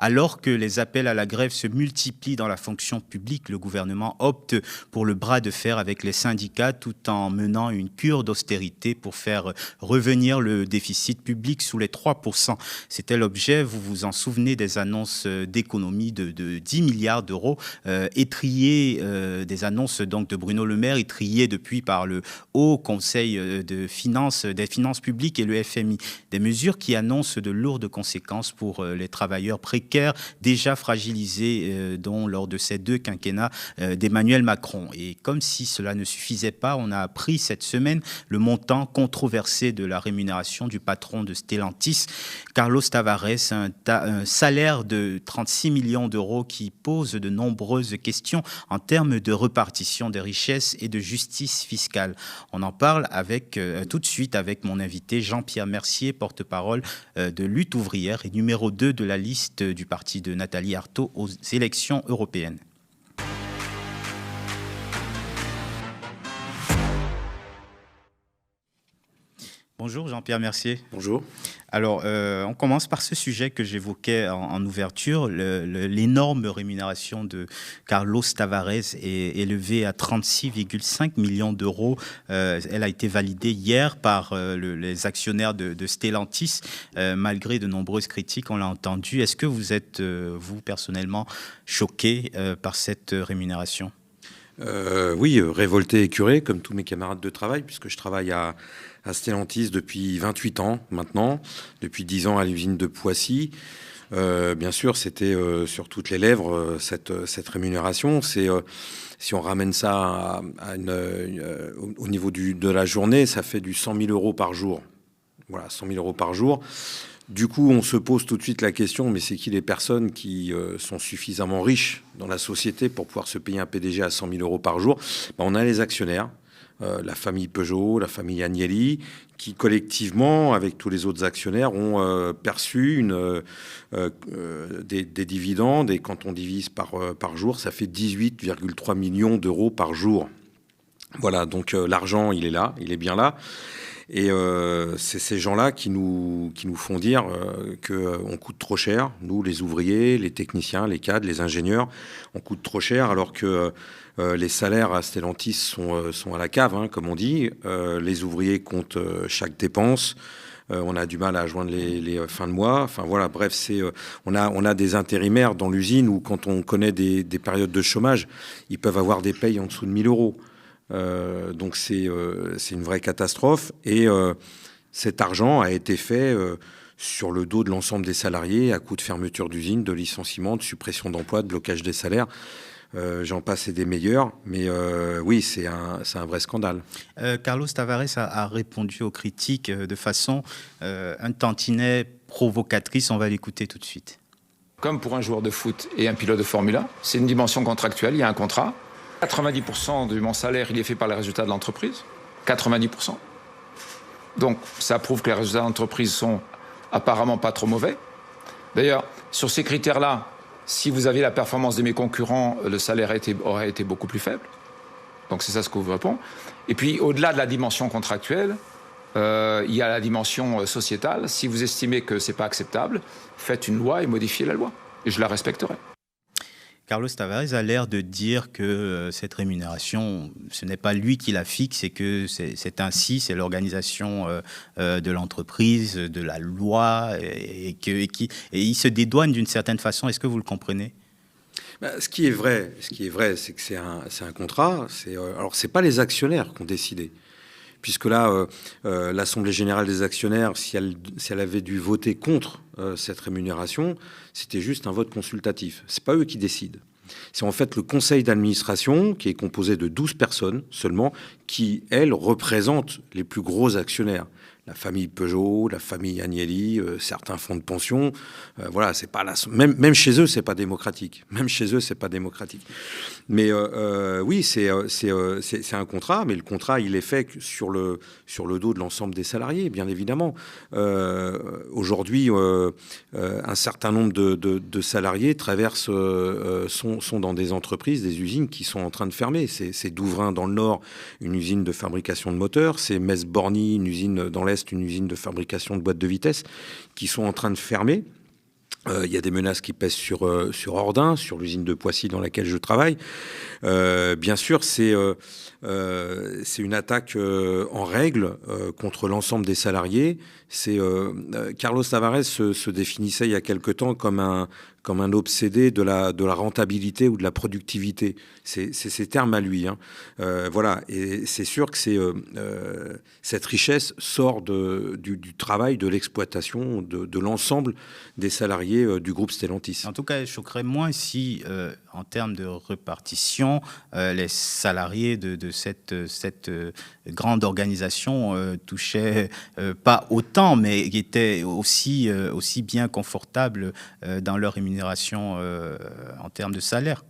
Alors que les appels à la grève se multiplient dans la fonction publique, le gouvernement opte pour le bras de fer avec les syndicats tout en menant une cure d'austérité pour faire revenir le déficit public sous les 3%. C'était l'objet, vous vous en souvenez, des annonces d'économie de 10 milliards d'euros étriées, des annonces donc de Bruno Le Maire, étriées depuis par le Haut Conseil des finances publiques et le FMI. Des mesures qui annoncent de lourdes conséquences pour les travailleurs précaires déjà fragilisés lors de ces 2 quinquennats d'Emmanuel Macron. Et comme si cela ne suffisait pas, on a appris cette semaine le montant controversé de la rémunération du patron de Stellantis, Carlos Tavares, un salaire de 36 millions d'euros qui pose de nombreuses questions en termes de répartition des richesses et de justice fiscale. On en parle tout de suite avec mon invité Jean-Pierre Mercier, porte-parole de Lutte ouvrière et numéro 2 de la liste du parti de Nathalie Arthaud aux élections européennes. Bonjour Jean-Pierre Mercier. Bonjour. Alors, on commence par ce sujet que j'évoquais en ouverture. L'énorme rémunération de Carlos Tavares est élevée à 36,5 millions d'euros. Elle a été validée hier par les actionnaires de Stellantis, malgré de nombreuses critiques, on l'a entendu. Est-ce que vous êtes, vous, personnellement, choqué par cette rémunération ? Oui, révolté et curé, comme tous mes camarades de travail, puisque je travaille à Stellantis depuis 28 ans maintenant, depuis 10 ans à l'usine de Poissy. Bien sûr, c'était sur toutes les lèvres, cette rémunération. Si on ramène ça au niveau de la journée, ça fait du 100 000 euros par jour. Voilà, 100 000 euros par jour. Du coup, on se pose tout de suite la question, mais c'est qui les personnes qui sont suffisamment riches dans la société pour pouvoir se payer un PDG à 100 000 euros par jour ? On a les actionnaires, la famille Peugeot, la famille Agnelli, qui collectivement, avec tous les autres actionnaires, ont perçu des dividendes. Et quand on divise par jour, ça fait 18,3 millions d'euros par jour. Voilà, donc l'argent, il est là, il est bien là. Et c'est ces gens-là qui nous font dire qu'on coûte trop cher. Nous, les ouvriers, les techniciens, les cadres, les ingénieurs, on coûte trop cher alors que les salaires à Stellantis sont à la cave, hein, comme on dit. Les ouvriers comptent chaque dépense. On a du mal à joindre les fins de mois. Enfin voilà, bref, on a des intérimaires dans l'usine où quand on connaît des périodes de chômage, ils peuvent avoir des payes en dessous de 1 000 euros. Donc c'est une vraie catastrophe et cet argent a été fait sur le dos de l'ensemble des salariés à coup de fermeture d'usines, de licenciements, de suppression d'emplois, de blocage des salaires. J'en passe et des meilleurs, mais oui, c'est un vrai scandale. Carlos Tavares a répondu aux critiques de façon un tantinet provocatrice. On va l'écouter tout de suite. Comme pour un joueur de foot et un pilote de Formule 1, c'est une dimension contractuelle, il y a un contrat. 90% de mon salaire, il est fait par les résultats de l'entreprise. 90%. Donc, ça prouve que les résultats de l'entreprise sont apparemment pas trop mauvais. D'ailleurs, sur ces critères-là, si vous avez la performance de mes concurrents, le salaire aurait été beaucoup plus faible. Donc, c'est ça ce que vous répond. Et puis, au-delà de la dimension contractuelle, il y a la dimension sociétale. Si vous estimez que c'est pas acceptable, faites une loi et modifiez la loi. Et je la respecterai. Carlos Tavares a l'air de dire que cette rémunération, ce n'est pas lui qui la fixe, et que c'est ainsi, c'est l'organisation de l'entreprise, de la loi, et il se dédouane d'une certaine façon. Est-ce que vous le comprenez ? Ce qui est vrai, c'est que c'est un contrat. Alors, c'est pas les actionnaires qui ont décidé. Puisque là, l'Assemblée générale des actionnaires, si elle avait dû voter contre cette rémunération, c'était juste un vote consultatif. C'est pas eux qui décident. C'est en fait le conseil d'administration, qui est composé de 12 personnes seulement, qui, elles, représentent les plus gros actionnaires. La famille Peugeot, la famille Agnelli, certains fonds de pension. Voilà, c'est pas même chez eux, c'est pas démocratique. Même chez eux, c'est pas démocratique. Mais oui, c'est un contrat, mais le contrat, il est fait sur le dos de l'ensemble des salariés, bien évidemment. Aujourd'hui, un certain nombre de salariés sont dans des entreprises, des usines qui sont en train de fermer. C'est Douvrin dans le Nord, une usine de fabrication de moteurs. C'est Metz-Borny, une usine dans l'Est, une usine de fabrication de boîtes de vitesse, qui sont en train de fermer. Il y a des menaces qui pèsent sur Ordin, sur l'usine de Poissy dans laquelle je travaille. Bien sûr, c'est une attaque en règle contre l'ensemble des salariés. Carlos Tavares se définissait il y a quelque temps comme un obsédé de la rentabilité ou de la productivité. C'est ces termes à lui. Hein. Voilà. Et c'est sûr que cette richesse sort du travail, de l'exploitation de l'ensemble des salariés du groupe Stellantis. En tout cas, elle choquerait moins si, en termes de répartition, les salariés de cette grande organisation touchaient pas autant, mais qui étaient aussi bien confortables dans leur rémunération en termes de salaire.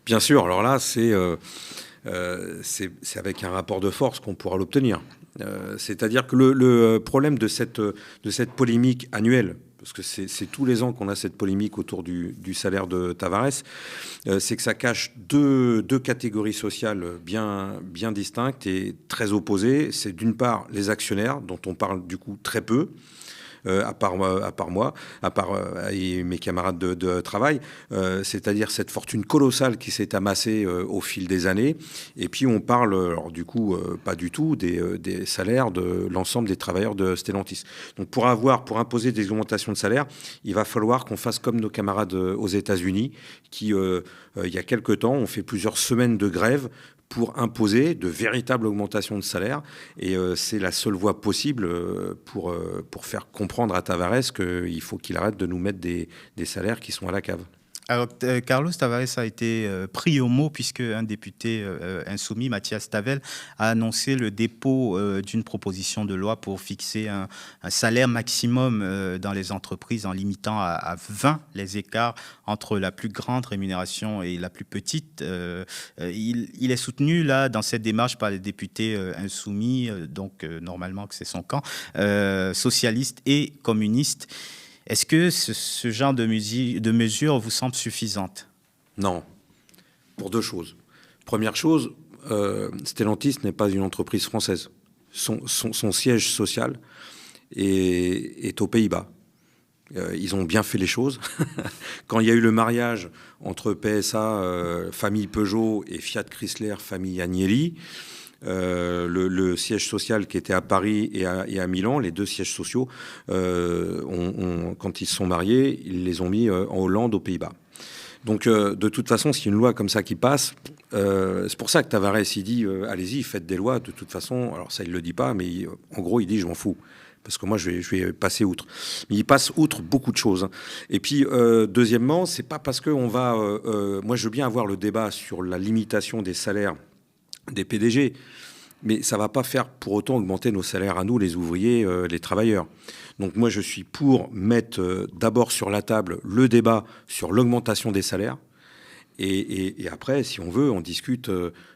Bien sûr. Alors là, c'est avec un rapport de force qu'on pourra l'obtenir. C'est-à-dire que le problème de cette polémique annuelle, parce que c'est tous les ans qu'on a cette polémique autour du salaire de Tavares, c'est que ça cache deux catégories sociales bien distinctes et très opposées. C'est d'une part les actionnaires, dont on parle du coup très peu, à part moi, et mes camarades de travail, c'est-à-dire cette fortune colossale qui s'est amassée au fil des années. Et puis on parle, alors du coup, pas du tout des salaires de l'ensemble des travailleurs de Stellantis. Donc pour imposer des augmentations de salaire, il va falloir qu'on fasse comme nos camarades aux États-Unis, qui il y a quelque temps ont fait plusieurs semaines de grève pour imposer de véritables augmentations de salaire. Et c'est la seule voie possible pour faire comprendre à Tavares qu'il faut qu'il arrête de nous mettre des salaires qui sont à la cave. Alors, Carlos Tavares a été pris au mot puisque un député insoumis, Mathias Tavel, a annoncé le dépôt d'une proposition de loi pour fixer un salaire maximum dans les entreprises en limitant à 20 les écarts entre la plus grande rémunération et la plus petite. Il est soutenu là dans cette démarche par les députés insoumis, donc normalement que c'est son camp, socialistes et communistes. Est-ce que ce genre de mesures vous semble suffisante? Non, pour deux choses. Première chose, Stellantis n'est pas une entreprise française. Son siège social est aux Pays-Bas. Ils ont bien fait les choses. Quand il y a eu le mariage entre PSA, famille Peugeot, et Fiat Chrysler, famille Agnelli, le siège social qui était à Paris et à Milan, les deux sièges sociaux, quand ils se sont mariés, ils les ont mis en Hollande, aux Pays-Bas. Donc, de toute façon, s'il y a une loi comme ça qui passe, c'est pour ça que Tavares, il dit allez-y, faites des lois, de toute façon. Alors, ça, il ne le dit pas, mais en gros, il dit je m'en fous. Parce que moi, je vais passer outre. Mais il passe outre beaucoup de choses. Et puis, deuxièmement, c'est pas parce qu'on va... moi, je veux bien avoir le débat sur la limitation des salaires des PDG, mais ça ne va pas faire pour autant augmenter nos salaires à nous, les ouvriers, les travailleurs. Donc moi, je suis pour mettre d'abord sur la table le débat sur l'augmentation des salaires. Et après, si on veut, on discute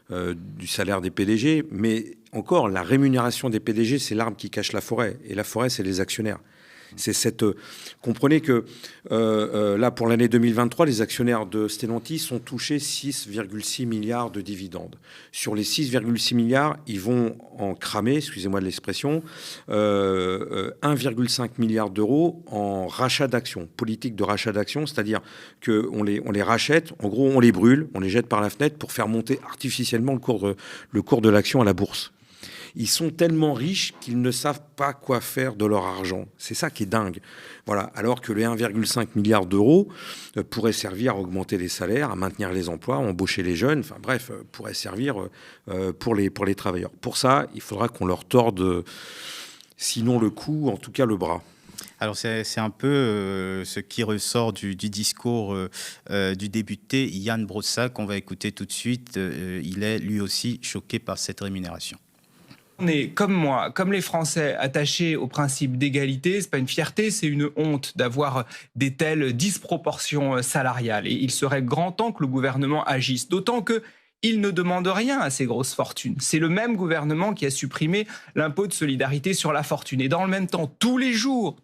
du salaire des PDG. Mais encore, la rémunération des PDG, c'est l'arbre qui cache la forêt. Et la forêt, c'est les actionnaires. Comprenez que là, pour l'année 2023, les actionnaires de Stellantis ont touché 6,6 milliards de dividendes. Sur les 6,6 milliards, ils vont en cramer, excusez-moi de l'expression, 1,5 milliard d'euros en rachat d'actions, politique de rachat d'actions, c'est-à-dire qu'on les rachète, en gros, on les brûle, on les jette par la fenêtre pour faire monter artificiellement le cours de l'action à la bourse. Ils sont tellement riches qu'ils ne savent pas quoi faire de leur argent. C'est ça qui est dingue. Voilà. Alors que les 1,5 milliard d'euros pourraient servir à augmenter les salaires, à maintenir les emplois, à embaucher les jeunes, enfin bref, pourraient servir pour les travailleurs. Pour ça, il faudra qu'on leur torde, sinon le cou, en tout cas le bras. Alors c'est un peu ce qui ressort du discours du député Yann Brossa qu'on va écouter tout de suite. Il est lui aussi choqué par cette rémunération. On est, comme moi, comme les Français, attachés au principe d'égalité. C'est pas une fierté, c'est une honte d'avoir des telles disproportions salariales. Et il serait grand temps que le gouvernement agisse. D'autant qu'il ne demande rien à ces grosses fortunes. C'est le même gouvernement qui a supprimé l'impôt de solidarité sur la fortune. Et dans le même temps, tous les jours,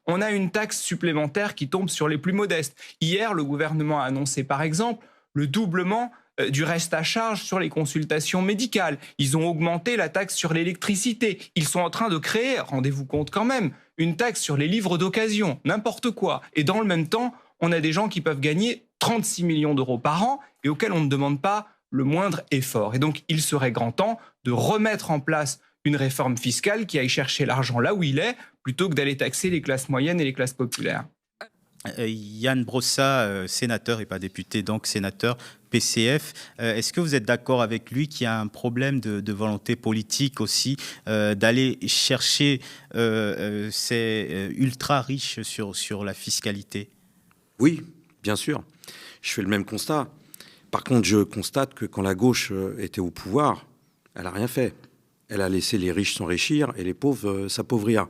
on a une taxe supplémentaire qui tombe sur les plus modestes. Hier, le gouvernement a annoncé, par exemple, le doublement du reste à charge sur les consultations médicales. Ils ont augmenté la taxe sur l'électricité. Ils sont en train de créer, rendez-vous compte quand même, une taxe sur les livres d'occasion, n'importe quoi. Et dans le même temps, on a des gens qui peuvent gagner 36 millions d'euros par an et auxquels on ne demande pas le moindre effort. Et donc, il serait grand temps de remettre en place une réforme fiscale qui aille chercher l'argent là où il est, plutôt que d'aller taxer les classes moyennes et les classes populaires. Yann Brossa, sénateur et pas député, donc sénateur PCF. Est-ce que vous êtes d'accord avec lui qu'il y a un problème de volonté politique aussi d'aller chercher ces ultra riches sur la fiscalité? Oui, bien sûr. Je fais le même constat. Par contre, je constate que quand la gauche était au pouvoir, elle n'a rien fait. Elle a laissé les riches s'enrichir et les pauvres s'appauvrir.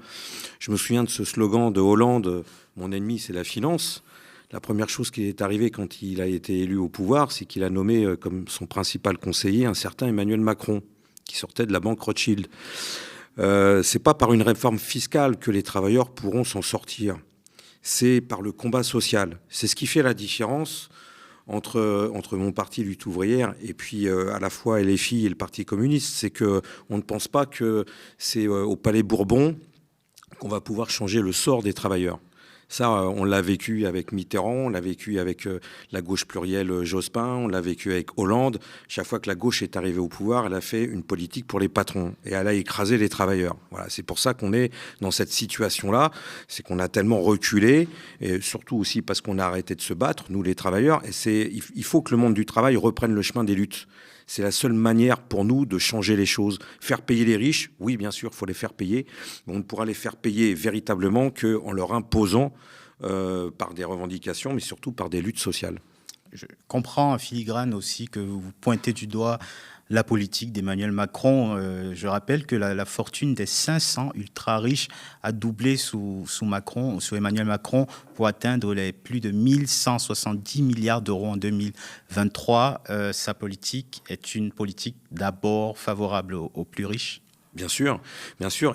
Je me souviens de ce slogan de Hollande, « Mon ennemi, c'est la finance ». La première chose qui est arrivée quand il a été élu au pouvoir, c'est qu'il a nommé comme son principal conseiller un certain Emmanuel Macron, qui sortait de la banque Rothschild. C'est pas par une réforme fiscale que les travailleurs pourront s'en sortir. C'est par le combat social. C'est ce qui fait la différence entre mon parti, Lutte ouvrière, et puis à la fois LFI et le Parti communiste. C'est qu'on ne pense pas que c'est au Palais Bourbon qu'on va pouvoir changer le sort des travailleurs. Ça, on l'a vécu avec Mitterrand, on l'a vécu avec la gauche plurielle Jospin, on l'a vécu avec Hollande. Chaque fois que la gauche est arrivée au pouvoir, elle a fait une politique pour les patrons et elle a écrasé les travailleurs. Voilà, c'est pour ça qu'on est dans cette situation-là, c'est qu'on a tellement reculé, et surtout aussi parce qu'on a arrêté de se battre, nous les travailleurs, et il faut que le monde du travail reprenne le chemin des luttes. C'est la seule manière pour nous de changer les choses. Faire payer les riches, oui, bien sûr, il faut les faire payer, mais on ne pourra les faire payer véritablement qu'en leur imposant par des revendications, mais surtout par des luttes sociales. Je comprends, filigrane aussi, que vous pointez du doigt la politique d'Emmanuel Macron. Je rappelle que la fortune des 500 ultra-riches a doublé sous Emmanuel Macron, pour atteindre les plus de 1170 milliards d'euros en 2023. Sa politique est une politique d'abord favorable aux plus riches. Bien sûr.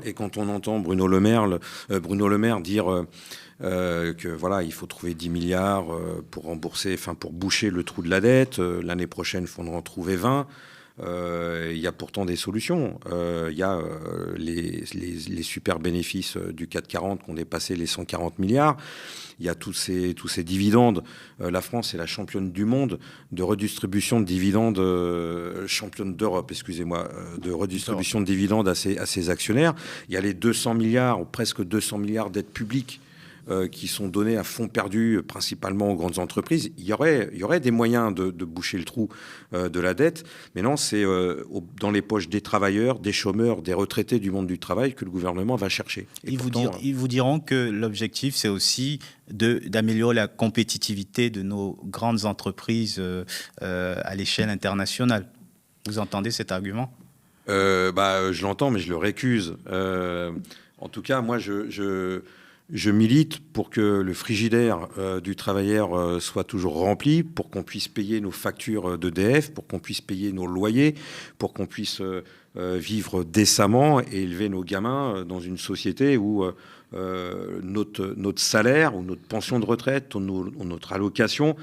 Et quand on entend Bruno Le Maire dire que voilà, il faut trouver 10 milliards pour boucher le trou de la dette. L'année prochaine, il faut en trouver 20. Il y a pourtant des solutions. Il y a les super bénéfices du CAC 40 qui ont dépassé les 140 milliards. Il y a tous ces dividendes. La France est la championne du monde de redistribution de dividendes, championne d'Europe, excusez-moi, de redistribution de dividendes à ses actionnaires. Il y a les 200 milliards, ou presque 200 milliards d'aides publiques qui sont donnés à fonds perdus, principalement aux grandes entreprises. Il y aurait des moyens de boucher le trou de la dette, mais non, c'est dans les poches des travailleurs, des chômeurs, des retraités du monde du travail que le gouvernement va chercher. Ils vous diront que l'objectif, c'est aussi d'améliorer la compétitivité de nos grandes entreprises à l'échelle internationale. Vous entendez cet argument ? Je l'entends, mais je le récuse. En tout cas, moi, je milite pour que le frigidaire du travailleur soit toujours rempli, pour qu'on puisse payer nos factures d'EDF, pour qu'on puisse payer nos loyers, pour qu'on puisse vivre décemment et élever nos gamins dans une société où notre salaire ou notre pension de retraite ou notre allocation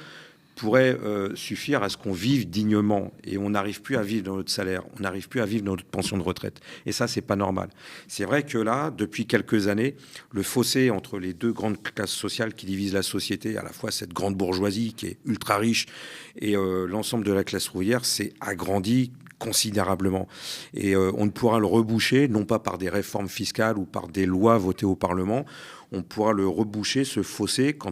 pourrait suffire à ce qu'on vive dignement. Et on n'arrive plus à vivre dans notre salaire, on n'arrive plus à vivre dans notre pension de retraite. Et ça, c'est pas normal. C'est vrai que là, depuis quelques années, le fossé entre les deux grandes classes sociales qui divisent la société, à la fois cette grande bourgeoisie qui est ultra riche et l'ensemble de la classe ouvrière, s'est agrandi considérablement. Et on ne pourra le reboucher, non pas par des réformes fiscales ou par des lois votées au Parlement. On pourra le reboucher, ce fossé, qu'en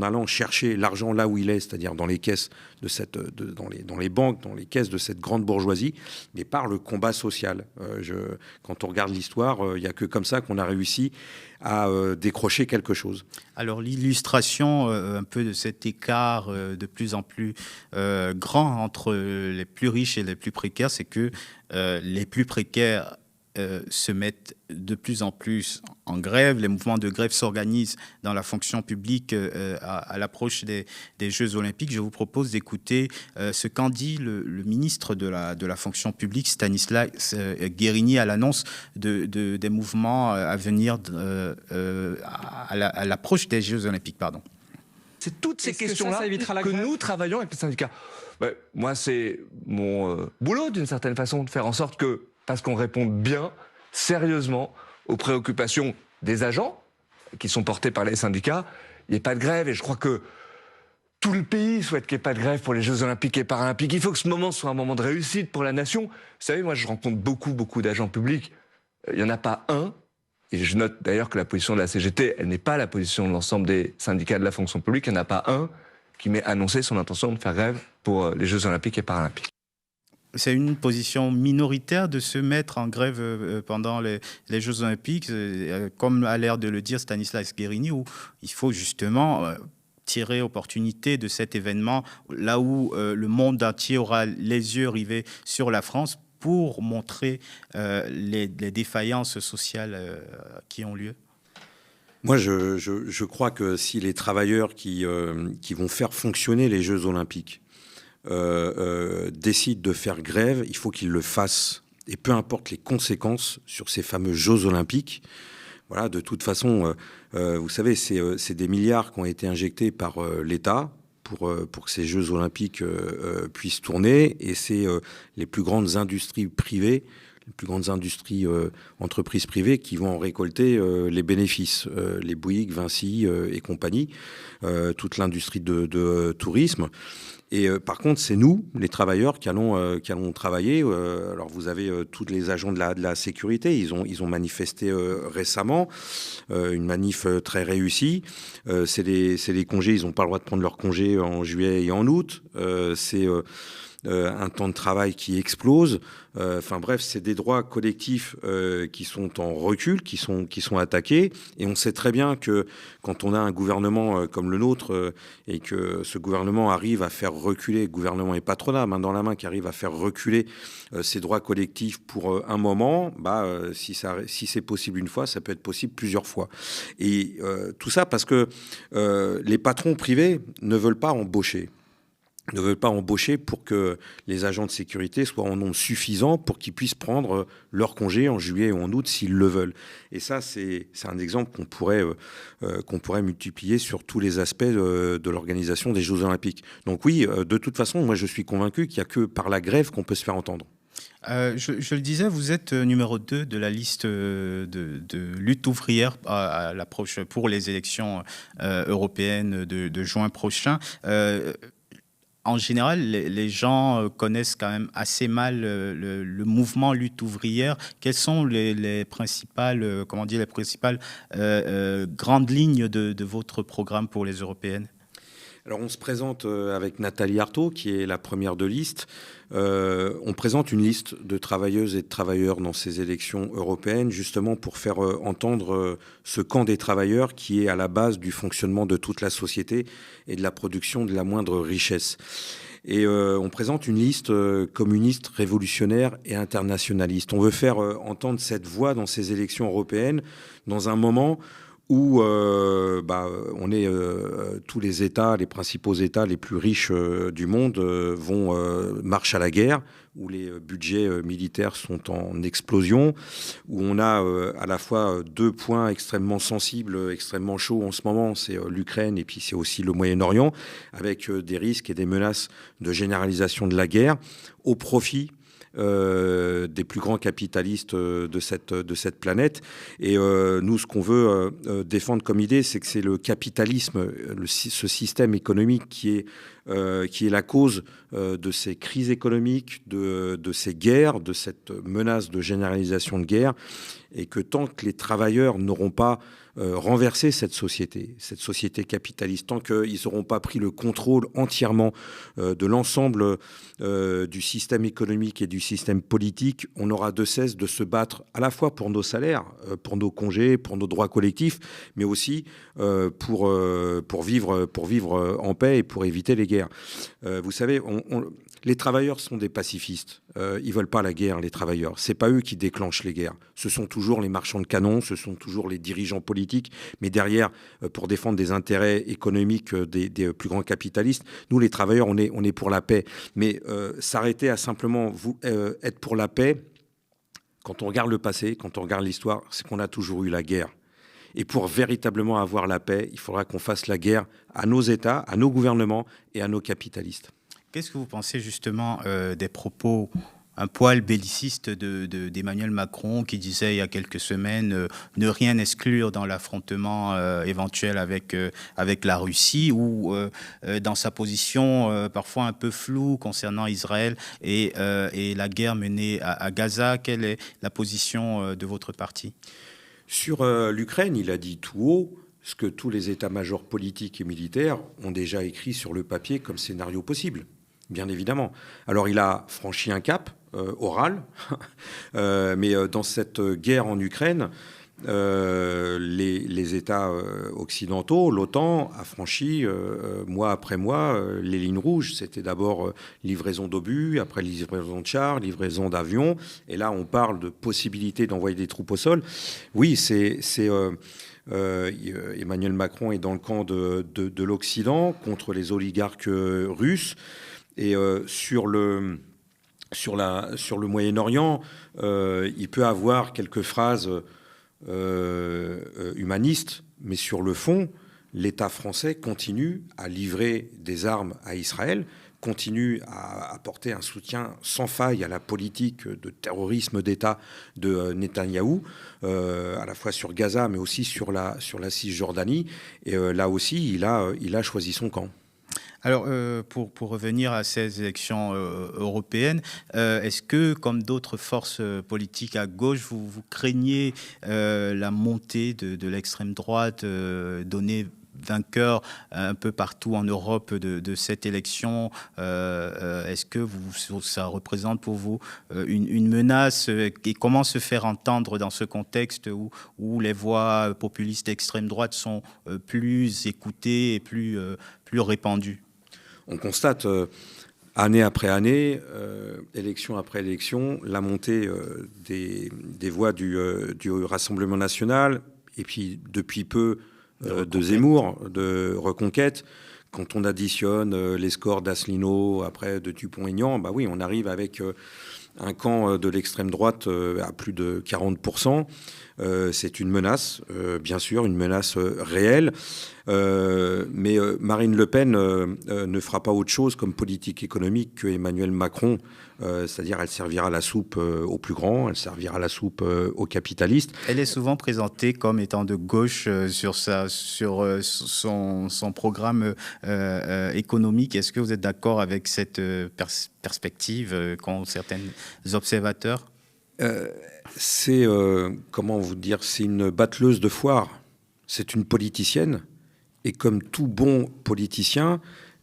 allant chercher l'argent là où il est, c'est-à-dire dans les caisses dans les banques, dans les caisses de cette grande bourgeoisie, mais par le combat social. Quand on regarde l'histoire, il n'y a que comme ça qu'on a réussi à décrocher quelque chose. Alors l'illustration un peu de cet écart de plus en plus grand entre les plus riches et les plus précaires, c'est que les plus précaires se mettent de plus en plus en grève. Les mouvements de grève s'organisent dans la fonction publique à l'approche des Jeux Olympiques. Je vous propose d'écouter ce qu'en dit le ministre de la fonction publique, Stanislas Guerini, à l'annonce des mouvements à venir à l'approche des Jeux Olympiques. C'est toutes ces Est-ce que questions-là ça évitera la que grève ? nous travaillons avec les syndicats. Moi, c'est mon boulot, d'une certaine façon, de faire en sorte que, parce qu'on répond bien, sérieusement, aux préoccupations des agents, qui sont portées par les syndicats, il n'y ait pas de grève. Et je crois que tout le pays souhaite qu'il n'y ait pas de grève pour les Jeux Olympiques et Paralympiques. Il faut que ce moment soit un moment de réussite pour la nation. Vous savez, moi, je rencontre beaucoup d'agents publics. Il n'y en a pas un. Et je note d'ailleurs que la position de la CGT, elle n'est pas la position de l'ensemble des syndicats de la fonction publique. Il n'y en a pas un qui m'ait annoncé son intention de faire grève pour les Jeux Olympiques et Paralympiques. C'est une position minoritaire de se mettre en grève pendant les Jeux Olympiques, comme a l'air de le dire Stanislas Guerini, où il faut justement tirer opportunité de cet événement, là où le monde entier aura les yeux rivés sur la France pour montrer les défaillances sociales qui ont lieu. Moi, je crois que si les travailleurs qui vont faire fonctionner les Jeux Olympiques décident de faire grève, il faut qu'ils le fassent. Et peu importe les conséquences sur ces fameux Jeux Olympiques, voilà, de toute façon, vous savez, c'est des milliards qui ont été injectés par l'État pour que ces Jeux Olympiques puissent tourner. Et c'est les plus grandes industries privées, les plus grandes entreprises privées qui vont en récolter les bénéfices. Les Bouygues, Vinci et compagnie, toute l'industrie de tourisme. Et par contre, c'est nous, les travailleurs, qui allons travailler. Alors, vous avez tous les agents de la sécurité. Ils ont manifesté récemment, une manif très réussie. C'est les congés. Ils n'ont pas le droit de prendre leurs congés en juillet et en août. C'est un temps de travail qui explose. Enfin bref, c'est des droits collectifs qui sont en recul, qui sont attaqués. Et on sait très bien que quand on a un gouvernement comme le nôtre et que ce gouvernement arrive à faire reculer, gouvernement et patronat, main dans la main, qui arrive à faire reculer ces droits collectifs pour un moment, si c'est possible une fois, ça peut être possible plusieurs fois. Et tout ça parce que les patrons privés ne veulent pas embaucher pour que les agents de sécurité soient en nombre suffisant pour qu'ils puissent prendre leur congé en juillet ou en août s'ils le veulent. Et ça, c'est un exemple qu'on pourrait multiplier sur tous les aspects de l'organisation des Jeux Olympiques. Donc oui, de toute façon, moi je suis convaincu qu'il n'y a que par la grève qu'on peut se faire entendre. Je le disais, vous êtes numéro 2 de la liste de lutte ouvrière à l'approche pour les élections européennes de juin prochain. En général, les gens connaissent quand même assez mal le mouvement lutte ouvrière. Quelles sont les principales, grandes lignes de votre programme pour les européennes ? Alors on se présente avec Nathalie Arthaud, qui est la première de liste. On présente une liste de travailleuses et de travailleurs dans ces élections européennes, justement pour faire entendre ce camp des travailleurs qui est à la base du fonctionnement de toute la société et de la production de la moindre richesse. Et on présente une liste communiste, révolutionnaire et internationaliste. On veut faire entendre cette voix dans ces élections européennes dans un moment où on est tous les États, les principaux États les plus riches du monde marchent à la guerre, où les budgets militaires sont en explosion, où on a à la fois deux points extrêmement sensibles, extrêmement chauds en ce moment, c'est l'Ukraine et puis c'est aussi le Moyen-Orient, avec des risques et des menaces de généralisation de la guerre au profit des plus grands capitalistes de cette planète. Et nous, ce qu'on veut défendre comme idée, c'est que c'est le capitalisme, ce système économique qui est la cause de ces crises économiques, de ces guerres, de cette menace de généralisation de guerre, et que tant que les travailleurs n'auront pas renversé cette société capitaliste, tant qu'ils n'auront pas pris le contrôle entièrement de l'ensemble du système économique et du système politique, on aura de cesse de se battre à la fois pour nos salaires, pour nos congés, pour nos droits collectifs, mais aussi pour vivre en paix et pour éviter les guerres. Vous savez, les travailleurs sont des pacifistes. Ils veulent pas la guerre, les travailleurs. C'est pas eux qui déclenchent les guerres. Ce sont toujours les marchands de canons, ce sont toujours les dirigeants politiques. Mais derrière, pour défendre des intérêts économiques des plus grands capitalistes, nous, les travailleurs, on est pour la paix. Mais s'arrêter à simplement être pour la paix, quand on regarde le passé, quand on regarde l'histoire, c'est qu'on a toujours eu la guerre. Et pour véritablement avoir la paix, il faudra qu'on fasse la guerre à nos États, à nos gouvernements et à nos capitalistes. Qu'est-ce que vous pensez justement des propos un poil belliciste d'Emmanuel Macron qui disait il y a quelques semaines ne rien exclure dans l'affrontement éventuel avec la Russie, ou dans sa position parfois un peu floue concernant Israël et la guerre menée à Gaza? Quelle est la position de votre parti? Sur l'Ukraine, il a dit tout haut ce que tous les états-majors politiques et militaires ont déjà écrit sur le papier comme scénario possible, bien évidemment. Alors il a franchi un cap oral, mais dans cette guerre en Ukraine, les États occidentaux, l'OTAN, a franchi mois après mois les lignes rouges. C'était d'abord livraison d'obus, après livraison de chars, livraison d'avions, et là on parle de possibilité d'envoyer des troupes au sol. Oui, Emmanuel Macron est dans le camp de l'Occident contre les oligarques russes. Et sur le Moyen-Orient, il peut avoir quelques phrases humanistes, mais sur le fond, l'État français continue à livrer des armes à Israël, continue à apporter un soutien sans faille à la politique de terrorisme d'État de Netanyahou, à la fois sur Gaza, mais aussi sur la Cisjordanie. Et là aussi, il a choisi son camp. Alors, pour revenir à ces élections européennes, est-ce que, comme d'autres forces politiques à gauche, vous craignez la montée de l'extrême droite donnée vainqueur un peu partout en Europe de cette élection? Est-ce que ça représente pour vous une menace? Et comment se faire entendre dans ce contexte où les voix populistes d'extrême droite sont plus écoutées et plus répandues? On constate année après année, élection après élection, la montée des voix du Rassemblement national, et puis depuis peu de Zemmour, de Reconquête. Quand on additionne les scores d'Asselineau, après de Dupont-Aignan, bah oui, on arrive avec un camp de l'extrême droite à plus de 40%. C'est une menace, bien sûr, une menace réelle. Mais Marine Le Pen ne fera pas autre chose comme politique économique que Emmanuel Macron. C'est-à-dire, elle servira la soupe aux plus grands, elle servira la soupe aux capitalistes. Elle est souvent présentée comme étant de gauche sur son programme économique. Est-ce que vous êtes d'accord avec cette perspective qu'ont certains observateurs? C'est, comment vous dire, c'est une battleuse de foire. C'est une politicienne. Et comme tout bon politicien,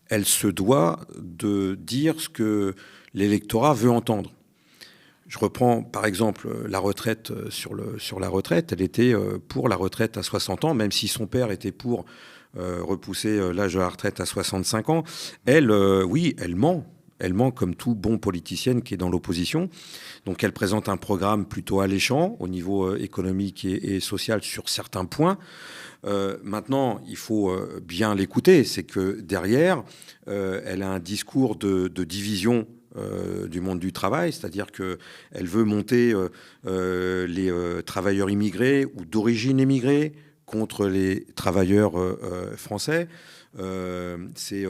elle se doit de dire ce que l'électorat veut entendre. Je reprends par exemple la retraite sur la retraite. Elle était pour la retraite à 60 ans, même si son père était pour repousser l'âge de la retraite à 65 ans. Elle, oui, elle ment. Elle ment comme tout bon politicienne qui est dans l'opposition. Donc elle présente un programme plutôt alléchant au niveau économique et social sur certains points. Maintenant, il faut bien l'écouter. C'est que derrière, elle a un discours de division du monde du travail, c'est-à-dire qu'elle veut monter les travailleurs immigrés ou d'origine immigrée contre les travailleurs français. C'est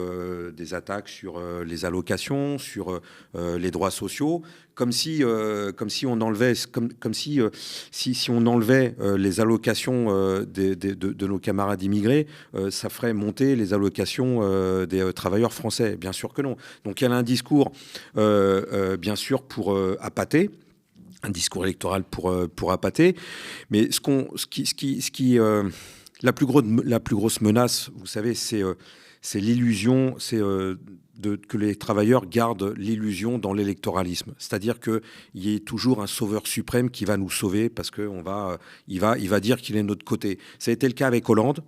des attaques sur les allocations, sur les droits sociaux, comme si on enlevait, si on enlevait les allocations de nos camarades immigrés, ça ferait monter les allocations des travailleurs français. Bien sûr que non. Donc elle a un discours, bien sûr, pour appâter. Un discours électoral pour appâter. Mais la plus grosse menace, vous savez, c'est l'illusion, que les travailleurs gardent l'illusion dans l'électoralisme. C'est-à-dire qu'il y ait toujours un sauveur suprême qui va nous sauver parce qu'il va dire qu'il est de notre côté. Ça a été le cas avec Hollande.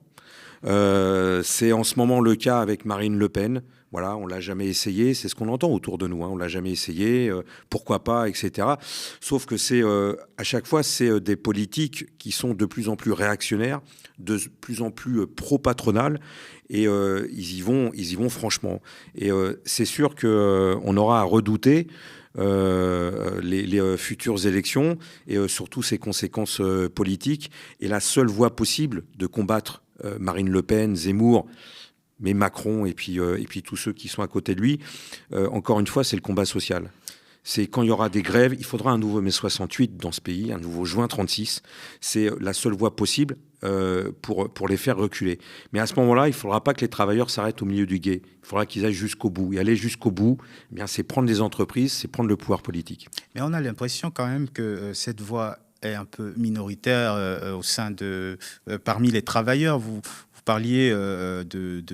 C'est en ce moment le cas avec Marine Le Pen. Voilà, on l'a jamais essayé, c'est ce qu'on entend autour de nous, hein, on l'a jamais essayé, pourquoi pas, etc. Sauf que à chaque fois, c'est des politiques qui sont de plus en plus réactionnaires, de plus en plus pro-patronales, et ils y vont franchement. Et c'est sûr qu'on aura à redouter les futures élections et surtout ses conséquences politiques. Et la seule voie possible de combattre Marine Le Pen, Zemmour, mais Macron et puis tous ceux qui sont à côté de lui, encore une fois, c'est le combat social. C'est quand il y aura des grèves, il faudra un nouveau mai 68 dans ce pays, un nouveau juin 36. C'est la seule voie possible pour les faire reculer. Mais à ce moment-là, il ne faudra pas que les travailleurs s'arrêtent au milieu du gué. Il faudra qu'ils aillent jusqu'au bout. Et aller jusqu'au bout, eh bien, c'est prendre les entreprises, c'est prendre le pouvoir politique. Mais on a l'impression quand même que cette voie est un peu minoritaire au sein parmi les travailleurs. Vous parliez de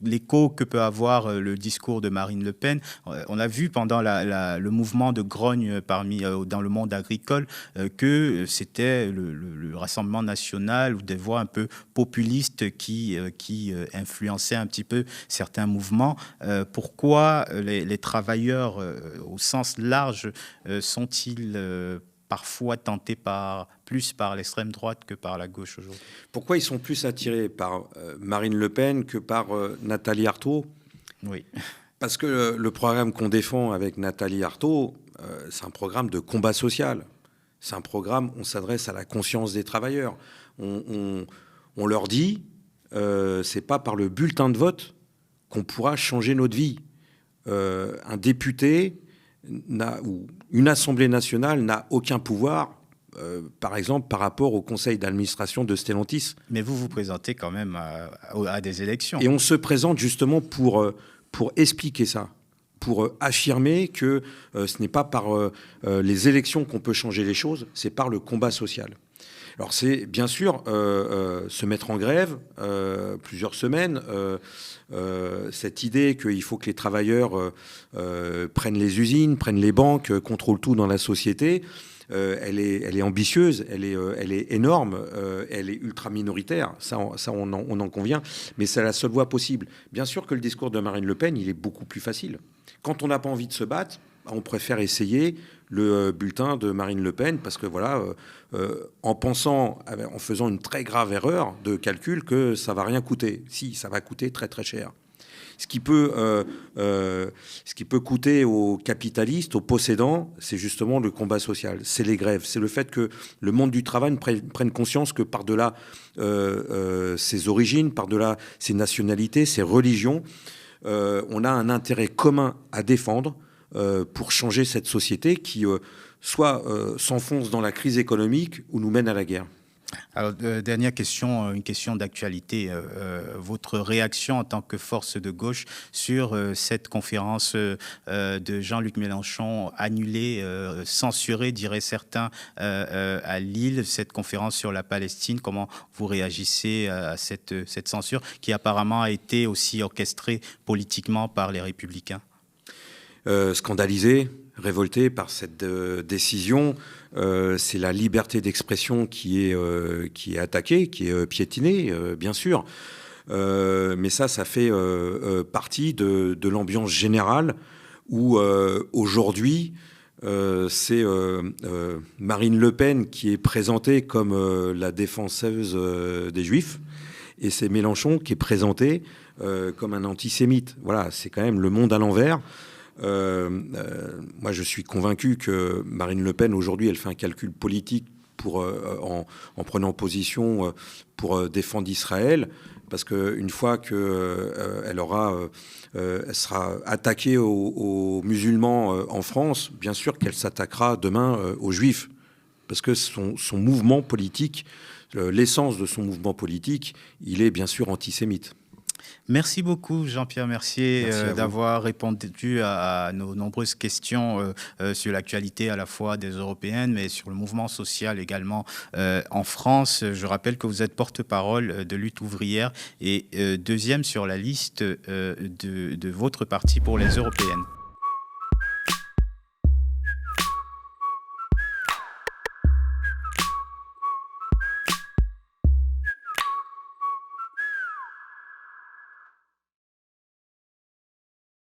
l'écho que peut avoir le discours de Marine Le Pen. On a vu pendant le mouvement de grogne dans le monde agricole que c'était le Rassemblement national ou des voix un peu populistes qui influençaient un petit peu certains mouvements. Pourquoi les travailleurs au sens large sont-ils parfois tentés plus par l'extrême droite que par la gauche aujourd'hui? Pourquoi ils sont plus attirés par Marine Le Pen que par Nathalie Arthaud? Oui. Parce que le programme qu'on défend avec Nathalie Arthaud, c'est un programme de combat social. C'est un programme, on s'adresse à la conscience des travailleurs. On leur dit, c'est pas par le bulletin de vote qu'on pourra changer notre vie. Un député ou une Assemblée nationale n'a aucun pouvoir, par exemple, par rapport au conseil d'administration de Stellantis. Mais vous vous présentez quand même à des élections. Et on se présente justement pour expliquer ça, pour affirmer que ce n'est pas par les élections qu'on peut changer les choses, c'est par le combat social. Alors c'est bien sûr se mettre en grève plusieurs semaines, cette idée qu'il faut que les travailleurs prennent les usines, prennent les banques, contrôlent tout dans la société, elle est ambitieuse, elle est énorme, elle est ultra minoritaire, ça on en convient, mais c'est la seule voie possible. Bien sûr que le discours de Marine Le Pen, il est beaucoup plus facile. Quand on n'a pas envie de se battre, on préfère essayer le bulletin de Marine Le Pen parce que voilà, en faisant une très grave erreur de calcul que ça va rien coûter. Si, ça va coûter très très cher. Ce qui peut coûter aux capitalistes, aux possédants, c'est justement le combat social, c'est les grèves, c'est le fait que le monde du travail prenne conscience que par-delà ses origines, par-delà ses nationalités, ses religions, on a un intérêt commun à défendre pour changer cette société qui soit s'enfonce dans la crise économique ou nous mène à la guerre. Alors, dernière question, une question d'actualité. Votre réaction en tant que force de gauche sur cette conférence de Jean-Luc Mélenchon annulée, censurée, diraient certains, à Lille, cette conférence sur la Palestine. Comment vous réagissez à cette censure qui apparemment a été aussi orchestrée politiquement par les Républicains? Scandalisé, révolté par cette décision. C'est la liberté d'expression qui est attaquée, qui est piétinée, bien sûr. Mais ça fait partie de l'ambiance générale où aujourd'hui, c'est Marine Le Pen qui est présentée comme la défenseuse des Juifs et c'est Mélenchon qui est présenté comme un antisémite. Voilà, c'est quand même le monde à l'envers. Moi, je suis convaincu que Marine Le Pen, aujourd'hui, elle fait un calcul politique en prenant position pour défendre Israël, parce qu'une fois qu'elle sera attaquée aux musulmans en France, bien sûr qu'elle s'attaquera demain aux Juifs, parce que son mouvement politique, l'essence de son mouvement politique, il est bien sûr antisémite. Merci beaucoup Jean-Pierre Mercier d'avoir répondu à nos nombreuses questions sur l'actualité à la fois des Européennes mais sur le mouvement social également en France. Je rappelle que vous êtes porte-parole de Lutte ouvrière et deuxième sur la liste de votre parti pour les Européennes.